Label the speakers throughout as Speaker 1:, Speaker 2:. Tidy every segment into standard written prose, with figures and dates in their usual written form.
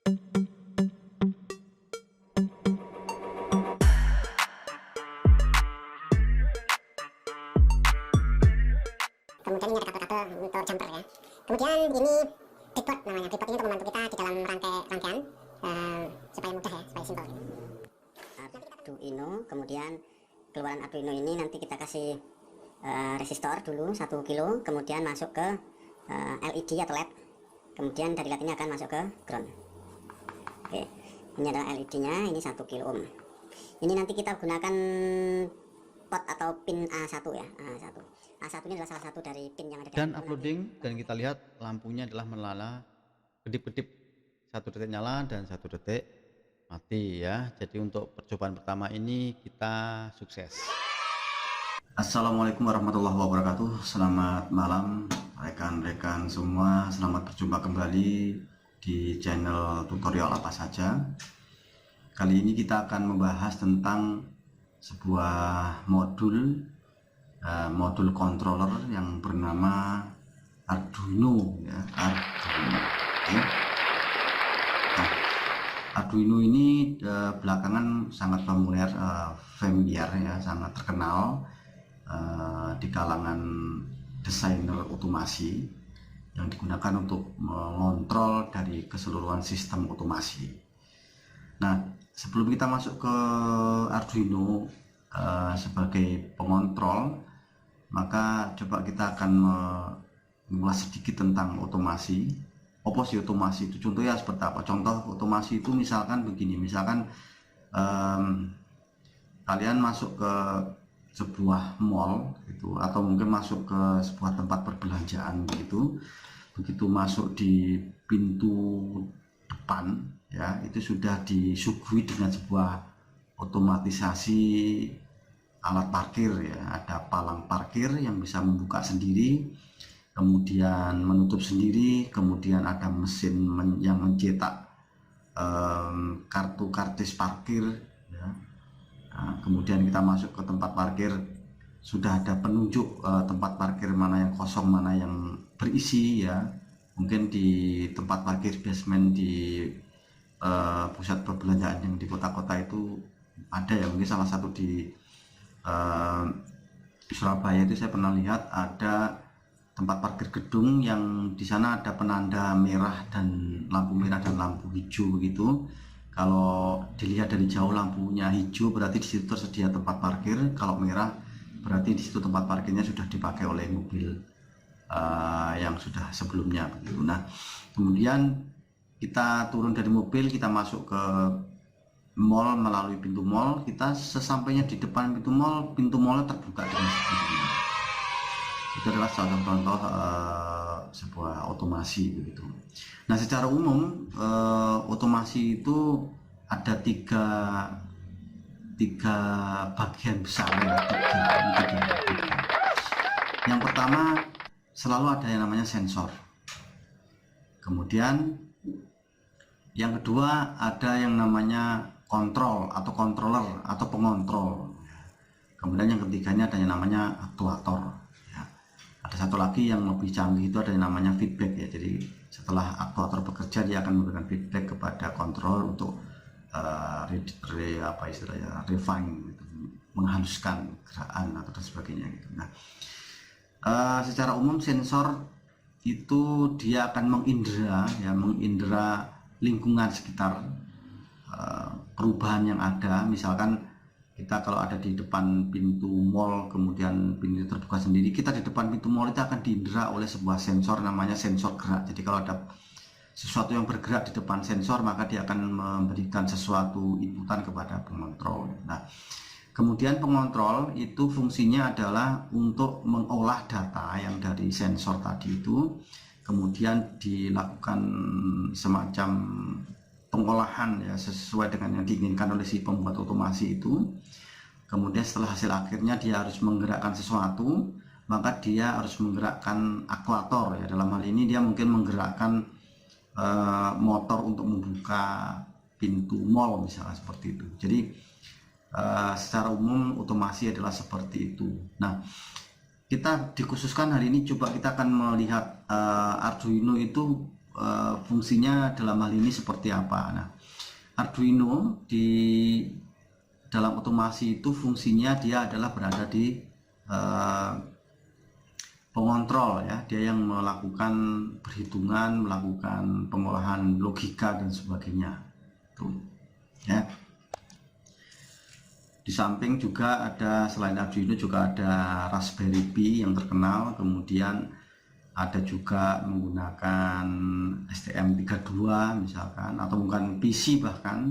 Speaker 1: Kemudian ini ada kabel-kabel untuk jumper ya. Kemudian ini breadboard namanya. Breadboard ini untuk membantu kita di dalam rangkaian supaya mudah ya, supaya simpel. Arduino, kemudian keluaran Arduino ini nanti kita kasih resistor dulu 1 kilo, kemudian masuk ke LED atau LED, kemudian dari LED ini akan masuk ke ground. Oke, ini adalah LED-nya, ini 1 kilo ohm. Ini nanti kita gunakan pot atau pin A1 ya, A1. A1 ini adalah salah satu dari pin yang ada di
Speaker 2: Dan uploading, dan kita lihat lampunya adalah menyala kedip-kedip, 1 detik nyala dan 1 detik mati ya. Jadi untuk percobaan pertama ini kita sukses.
Speaker 3: Assalamualaikum warahmatullahi wabarakatuh. Selamat malam rekan-rekan semua. Selamat berjumpa kembali di channel tutorial apa saja. Kali ini kita akan membahas tentang sebuah modul controller yang bernama Arduino ya, Arduino. Okay. Nah, Arduino ini belakangan sangat familiar ya, sangat terkenal di kalangan desainer otomasi yang digunakan untuk mengontrol dari keseluruhan sistem otomasi. Nah, sebelum kita masuk ke Arduino sebagai pengontrol, maka coba kita akan mengulas sedikit tentang otomasi. Apa sih otomasi itu? Contohnya seperti apa? Contoh otomasi itu misalkan begini, misalkan kalian masuk ke sebuah mall gitu, atau mungkin masuk ke sebuah tempat perbelanjaan gitu. Begitu masuk di pintu depan ya, itu sudah disuguhi dengan sebuah otomatisasi alat parkir ya. Ada palang parkir yang bisa membuka sendiri, kemudian menutup sendiri, kemudian ada mesin yang mencetak kartu karcis parkir ya. Nah, kemudian kita masuk ke tempat parkir, sudah ada penunjuk tempat parkir mana yang kosong, mana yang berisi ya. Mungkin di tempat parkir basement di pusat perbelanjaan yang di kota-kota itu ada ya. Mungkin salah satu di Surabaya itu saya pernah lihat ada tempat parkir gedung yang di sana ada penanda merah dan lampu merah dan lampu hijau begitu. Kalau dilihat dari jauh lampunya hijau berarti di situ tersedia tempat parkir, kalau merah berarti di situ tempat parkirnya sudah dipakai oleh mobil yang sudah sebelumnya begitu. Nah, kemudian kita turun dari mobil, kita masuk ke mall melalui pintu mall. Kita sesampainya di depan pintu mallnya terbuka dengan sendirinya. Itu adalah salah satu contoh sebuah otomasi begitu. Nah, secara umum otomasi itu ada tiga bagian besar ya, tiga. Yang pertama selalu ada yang namanya sensor. Kemudian yang kedua ada yang namanya kontrol atau controller atau pengontrol. Kemudian yang ketiganya ada yang namanya aktuator. Ada satu lagi yang lebih canggih, itu ada yang namanya feedback ya. Jadi setelah aktuator bekerja, dia akan memberikan feedback kepada kontrol untuk refine gitu, menghaluskan gerakan atau dan sebagainya gitu. Nah, secara umum sensor itu dia akan mengindera lingkungan sekitar, perubahan yang ada. Misalkan kita kalau ada di depan pintu mall, kemudian pintu terbuka sendiri, kita di depan pintu mall itu akan diindera oleh sebuah sensor namanya sensor gerak. Jadi kalau ada sesuatu yang bergerak di depan sensor, maka dia akan memberikan sesuatu inputan kepada pengontrol. Nah, kemudian pengontrol itu fungsinya adalah untuk mengolah data yang dari sensor tadi itu, kemudian dilakukan semacam pengolahan ya sesuai dengan yang diinginkan oleh si pembuat otomasi itu. Kemudian setelah hasil akhirnya dia harus menggerakkan sesuatu, maka dia harus menggerakkan aktuator ya. Dalam hal ini dia mungkin menggerakkan motor untuk membuka pintu mall misalnya, seperti itu. Jadi secara umum otomasi adalah seperti itu. Nah, kita dikhususkan hari ini coba kita akan melihat Arduino itu fungsinya dalam hal ini seperti apa. Nah, Arduino di dalam otomasi itu fungsinya dia adalah berada di pengontrol ya, dia yang melakukan perhitungan, melakukan pengolahan logika dan sebagainya. Tuh, ya. Di samping juga ada, selain Arduino juga ada Raspberry Pi yang terkenal, kemudian ada juga menggunakan STM32 misalkan, atau bukan PC bahkan,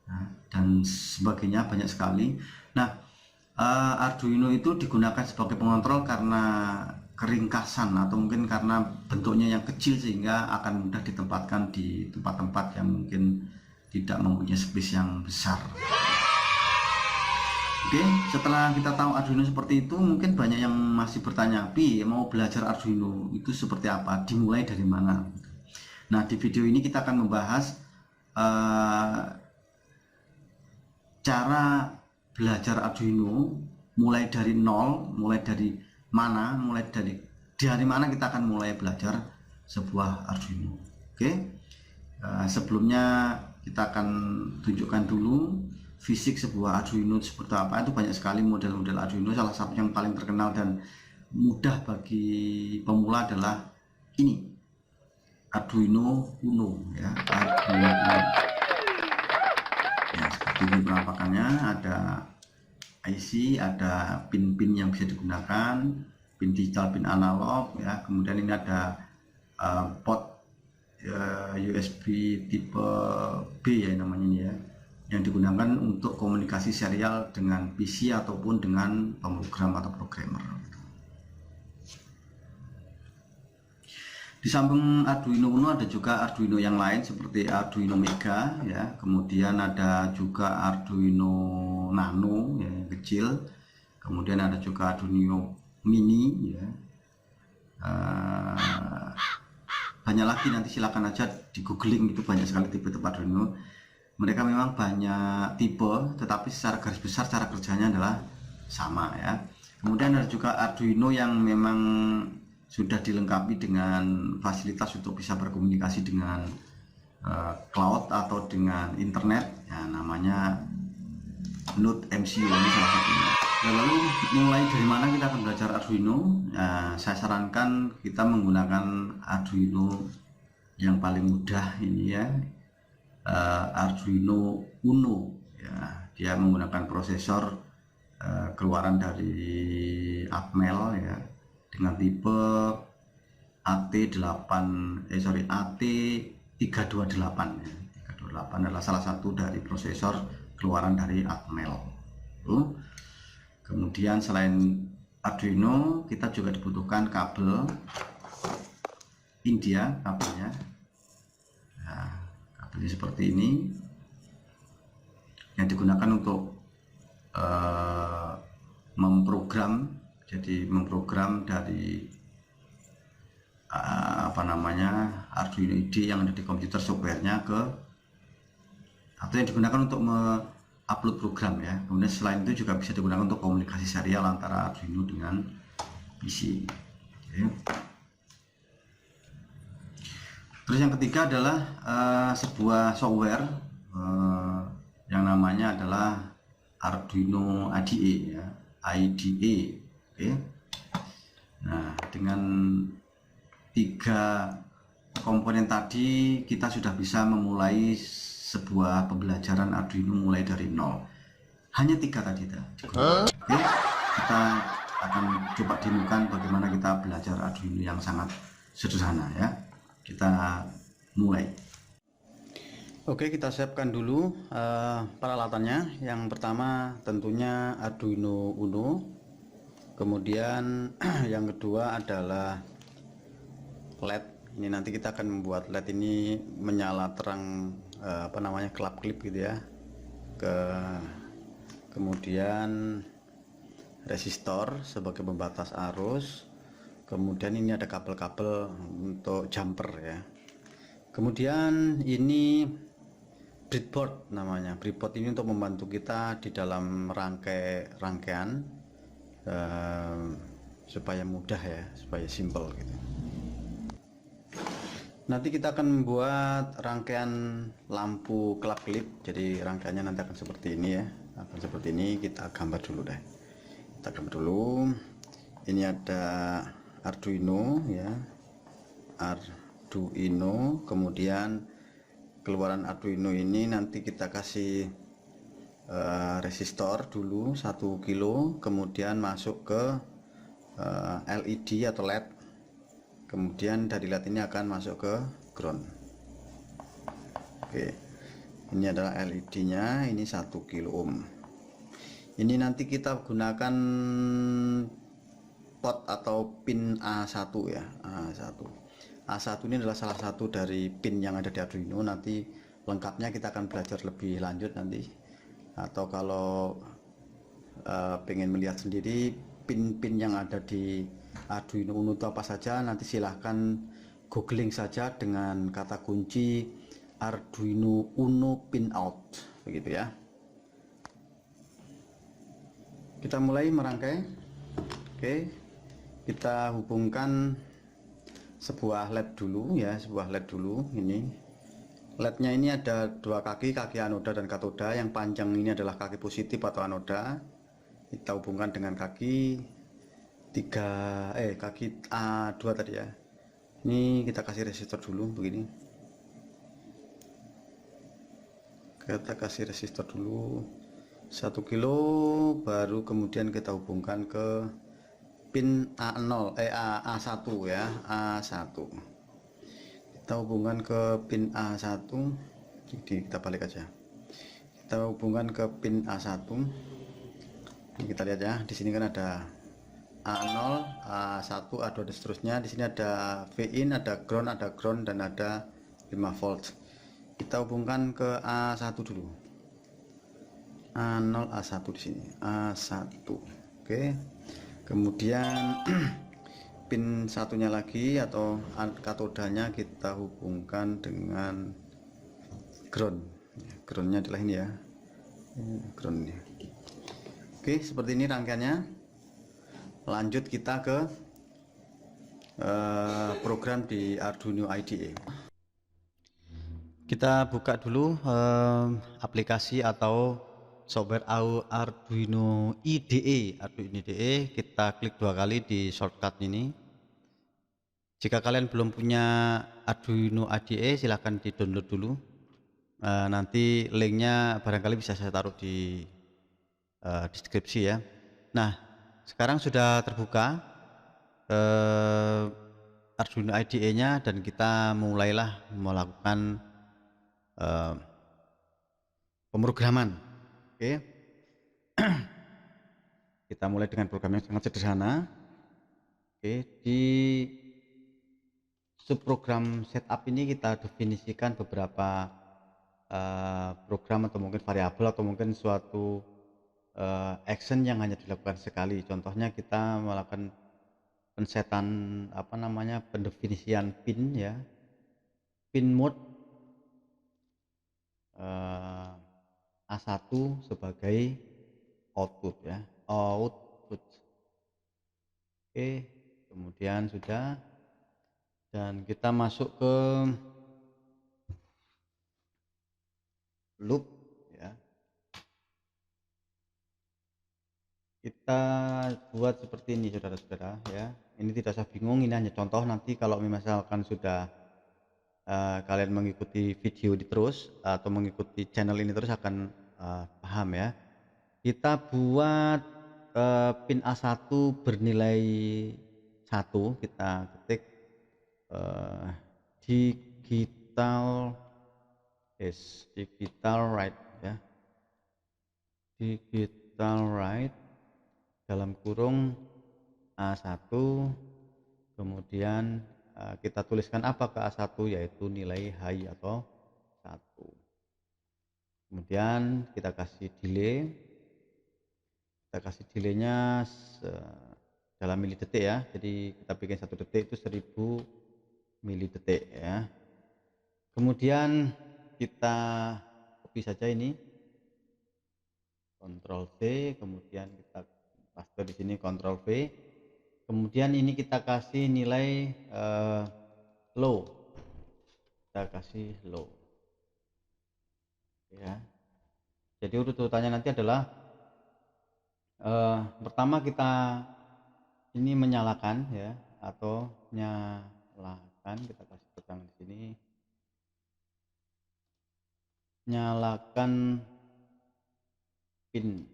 Speaker 3: nah, dan sebagainya, banyak sekali. Nah, Arduino itu digunakan sebagai pengontrol karena keringkasan atau mungkin karena bentuknya yang kecil sehingga akan mudah ditempatkan di tempat-tempat yang mungkin tidak mempunyai space yang besar. Oke, setelah kita tahu Arduino seperti itu, mungkin banyak yang masih bertanya, Pi, mau belajar Arduino itu seperti apa? Dimulai dari mana? Nah, di video ini kita akan membahas cara belajar Arduino mulai dari nol, mulai dari mana kita akan mulai belajar sebuah Arduino. Oke, sebelumnya kita akan tunjukkan dulu fisik sebuah Arduino seperti apa. Itu banyak sekali model-model Arduino. Salah satu yang paling terkenal dan mudah bagi pemula adalah ini, Arduino Uno ya, Arduino Uno. Ya, seperti ini penampakannya. Ada IC, ada pin-pin yang bisa digunakan, pin digital, pin analog ya. Kemudian ini ada port USB tipe B ya namanya ini ya, yang digunakan untuk komunikasi serial dengan PC ataupun dengan pemrogram atau programmer. Di samping Arduino Uno ada juga Arduino yang lain seperti Arduino Mega ya, kemudian ada juga Arduino Nano ya, yang kecil, kemudian ada juga Arduino Mini ya. Banyak lagi, nanti silakan aja di googling, itu banyak sekali tipe-tipe Arduino. Mereka memang banyak tipe, tetapi secara garis besar cara kerjanya adalah sama ya. Kemudian ada juga Arduino yang memang sudah dilengkapi dengan fasilitas untuk bisa berkomunikasi dengan cloud atau dengan internet ya, namanya Node MCU, ini salah satunya. Lalu mulai dari mana kita akan belajar Arduino? Saya sarankan kita menggunakan Arduino yang paling mudah ini ya, Arduino Uno ya. Dia menggunakan prosesor keluaran dari Atmel ya, dengan tipe AT328 ya. 328 adalah salah satu dari prosesor keluaran dari Atmel. Kemudian selain Arduino, kita juga dibutuhkan kabel India, kabelnya. Nah, kabelnya seperti ini, yang digunakan untuk memprogram. Jadi memprogram dari Arduino IDE yang ada di komputer, softwarenya atau yang digunakan untuk upload program ya. Kemudian selain itu juga bisa digunakan untuk komunikasi serial antara Arduino dengan PC. Oke. Terus yang ketiga adalah sebuah software yang namanya adalah Arduino IDE ya, IDE. Oke. Nah, dengan 3 komponen tadi kita sudah bisa memulai sebuah pembelajaran Arduino mulai dari nol. Hanya 3 tadi. Oke, kita akan coba demokan bagaimana kita belajar Arduino yang sangat sederhana ya. Kita mulai. Oke, kita siapkan dulu peralatannya. Yang pertama tentunya Arduino Uno. Kemudian yang kedua adalah LED. Ini nanti kita akan membuat LED ini menyala terang kelap-kelip gitu ya. Kemudian resistor sebagai pembatas arus. Kemudian ini ada kabel-kabel untuk jumper ya. Kemudian ini breadboard namanya. Breadboard ini untuk membantu kita di dalam rangkaian supaya mudah ya, supaya simple gitu.
Speaker 2: Nanti kita akan membuat rangkaian lampu kelap-kelip. Jadi rangkaiannya nanti akan seperti ini ya. Akan seperti ini. Kita gambar dulu deh. Kita gambar dulu. Ini ada Arduino ya. Arduino. Kemudian keluaran Arduino ini nanti kita kasih resistor dulu 1 kilo. Kemudian masuk ke LED atau LED. Kemudian dari LED ini akan masuk ke ground. Oke, ini adalah LED nya, ini 1 kilo ohm. Ini nanti kita gunakan pot atau pin A1 ya, A1 ini adalah salah satu dari pin yang ada di Arduino. Nanti lengkapnya kita akan belajar lebih lanjut nanti, atau kalau pengen melihat sendiri pin-pin yang ada di Arduino Uno itu apa saja, nanti silahkan googling saja dengan kata kunci Arduino Uno pin out, begitu ya. Kita mulai merangkai. Oke, kita hubungkan sebuah LED dulu ya, sebuah LED dulu. Ini LED-nya ini ada dua kaki anoda dan katoda. Yang panjang ini adalah kaki positif atau anoda. Kita hubungkan dengan kaki kaki A2 tadi ya. Ini kita kasih resistor dulu begini. Kita kasih resistor dulu 1 kilo, baru kemudian kita hubungkan ke pin A1 ya, A1. Kita hubungkan ke pin A1. Jadi kita balik aja. Kita hubungkan ke pin A1. Ini kita lihat ya, di sini kan ada A0, A1, A2 dan seterusnya. Di sini ada V-in, ada ground dan ada 5 volt. Kita hubungkan ke A1 dulu. A0, A1 di sini. A1. Oke. Kemudian pin satunya lagi atau katodanya kita hubungkan dengan ground. Groundnya adalah ini ya. Ground ini. Oke, seperti ini rangkaiannya. Lanjut kita ke program di Arduino IDE. Kita buka dulu aplikasi atau software Arduino IDE. Kita klik 2 kali di shortcut ini. Jika kalian belum punya Arduino IDE, silahkan di download dulu. Nanti linknya barangkali bisa saya taruh di deskripsi ya. Nah, sekarang sudah terbuka Arduino IDE nya dan kita mulailah melakukan pemrograman. Oke. Kita mulai dengan program yang sangat sederhana. Oke, di subprogram setup ini kita definisikan beberapa program atau mungkin variabel atau mungkin suatu action yang hanya dilakukan sekali. Contohnya kita melakukan pensetan pendefinisian pin ya, pin mode A1 sebagai output ya, output. Oke, kemudian sudah, dan kita masuk ke loop ya. Kita buat seperti ini saudara-saudara ya. Ini tidak usah bingung, ini hanya contoh. Nanti kalau misalkan sudah kalian mengikuti video ini terus atau mengikuti channel ini terus akan paham ya. Kita buat pin A1 bernilai 1, kita ketik digital write ya, digital write dalam kurung A1, kemudian kita tuliskan apa ke A1, yaitu nilai high atau 1. Kemudian kita kasih delay, nya dalam milidetik ya, jadi kita bikin 1 detik itu 1000 milidetik ya. Kemudian kita copy saja ini, Ctrl C, kemudian kita paste di sini, Ctrl V. Kemudian ini kita kasih nilai low kita kasih low ya. Jadi urutannya nanti adalah pertama kita ini menyalakan ya, atau nyalakan, kita kasih tekan di sini, nyalakan pin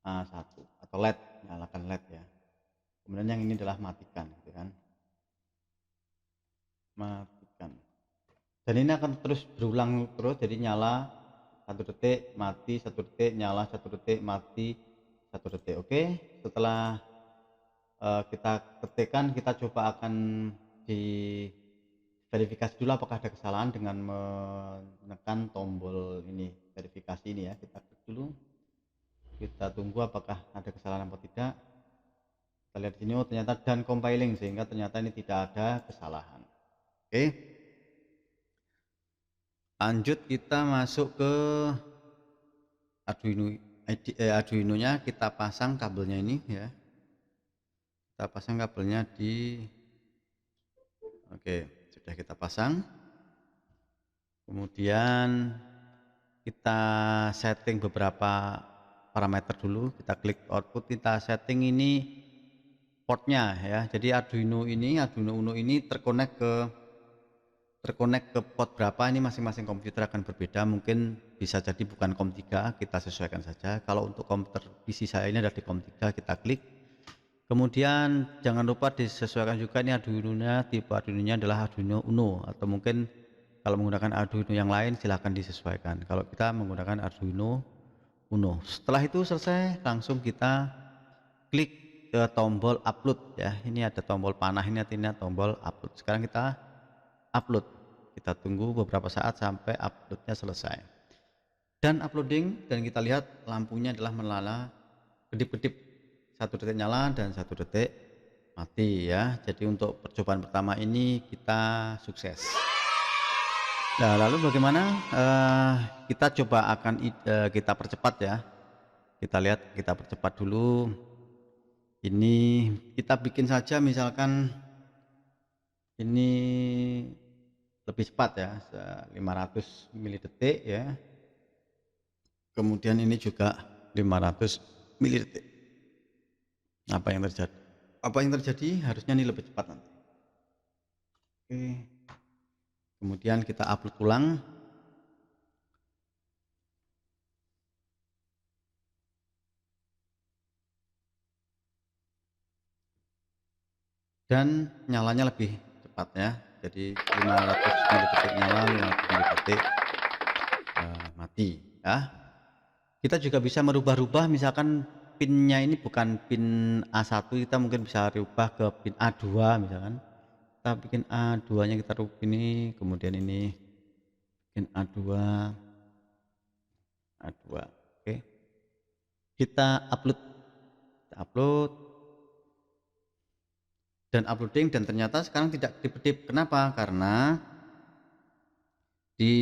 Speaker 2: A1 atau LED, nyalakan LED ya. Kemudian yang ini adalah matikan gitu kan, matikan, dan ini akan terus berulang terus, jadi nyala 1 detik, mati 1 detik, nyala 1 detik, mati 1 detik. Oke, setelah kita ketikkan, kita coba akan di verifikasi dulu apakah ada kesalahan dengan menekan tombol ini, verifikasi ini ya. Kita klik dulu, kita tunggu apakah ada kesalahan atau tidak. Kita lihat sini, oh ternyata done compiling, sehingga ternyata ini tidak ada kesalahan. Oke, lanjut kita masuk ke Arduino nya, kita pasang kabelnya ini ya, kita pasang kabelnya di, oke, sudah kita pasang. Kemudian kita setting beberapa parameter dulu, kita klik output, kita setting ini portnya ya. Jadi Arduino Uno ini terkonek ke port berapa, ini masing-masing komputer akan berbeda, mungkin bisa jadi bukan COM3, kita sesuaikan saja. Kalau untuk komputer PC saya ini ada di COM3, kita klik. Kemudian jangan lupa disesuaikan juga, ini Arduino-nya, tipe Arduino-nya adalah Arduino Uno, atau mungkin kalau menggunakan Arduino yang lain silahkan disesuaikan. Kalau kita menggunakan Arduino Uno. Setelah itu selesai, langsung kita klik ke tombol upload ya. Ini ada tombol panah, ini artinya tombol upload. Sekarang kita upload, kita tunggu beberapa saat sampai uploadnya selesai, dan uploading, dan kita lihat lampunya adalah menyala kedip-kedip, 1 detik nyala dan 1 detik mati ya. Jadi untuk percobaan pertama ini kita sukses. Nah, lalu bagaimana, kita coba akan kita percepat ya. Kita lihat, kita percepat dulu. Ini kita bikin saja, misalkan ini lebih cepat ya, 500 milidetik ya. Kemudian ini juga 500 milidetik. Apa yang terjadi? Harusnya ini lebih cepat nanti. Oke. Kemudian kita upload ulang. Dan nyalanya lebih cepat ya. Jadi 500 milidetik nyala, 500 milidetik mati ya. Kita juga bisa merubah-rubah, misalkan pinnya ini bukan pin A1, kita mungkin bisa rubah ke pin A2 misalkan. Kita bikin A2 nya, kita rubah ini, kemudian ini bikin A2. Oke, kita upload dan uploading, dan ternyata sekarang tidak kedip-kedip. Kenapa? Karena di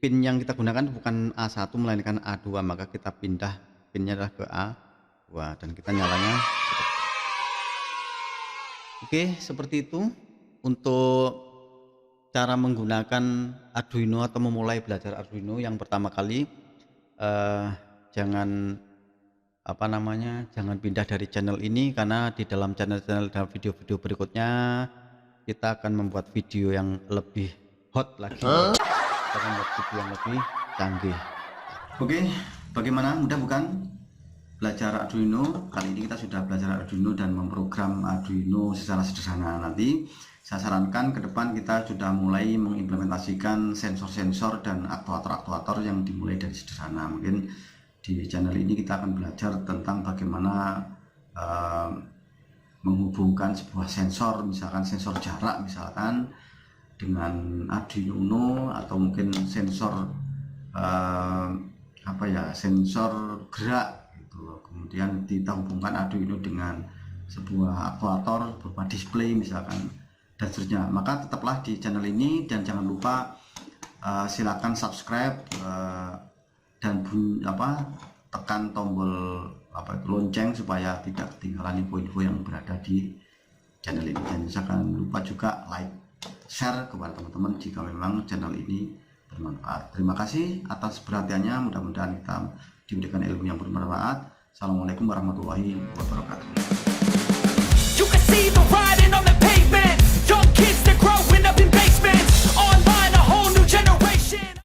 Speaker 2: pin yang kita gunakan bukan A1 melainkan A2, maka kita pindah pinnya adalah ke A2 dan kita nyalanya. Oke, seperti itu untuk cara menggunakan Arduino atau memulai belajar Arduino. Yang pertama kali jangan pindah dari channel ini, karena di dalam channel-channel dan video-video berikutnya kita akan membuat video yang lebih hot lagi. Kita akan membuat video yang lebih canggih.
Speaker 3: Oke, bagaimana? Mudah bukan belajar Arduino? Kali ini kita sudah belajar Arduino dan memprogram Arduino secara sederhana. Nanti saya sarankan ke depan kita sudah mulai mengimplementasikan sensor-sensor dan aktuator-aktuator yang dimulai dari sederhana. Mungkin di channel ini kita akan belajar tentang bagaimana menghubungkan sebuah sensor, misalkan sensor jarak misalkan, dengan Arduino Uno, atau mungkin sensor sensor gerak gitu. Kemudian kita hubungkan Arduino dengan sebuah aktuator berupa display misalkan, dan seterusnya. Maka tetaplah di channel ini, dan jangan lupa silakan subscribe dan tekan tombol lonceng supaya tidak ketinggalan info-info yang berada di channel ini. Dan jangan lupa juga like share kepada teman-teman jika memang channel ini bermanfaat. Terima kasih atas perhatiannya, mudah-mudahan kita diberikan ilmu yang bermanfaat. Assalamualaikum warahmatullahi wabarakatuh.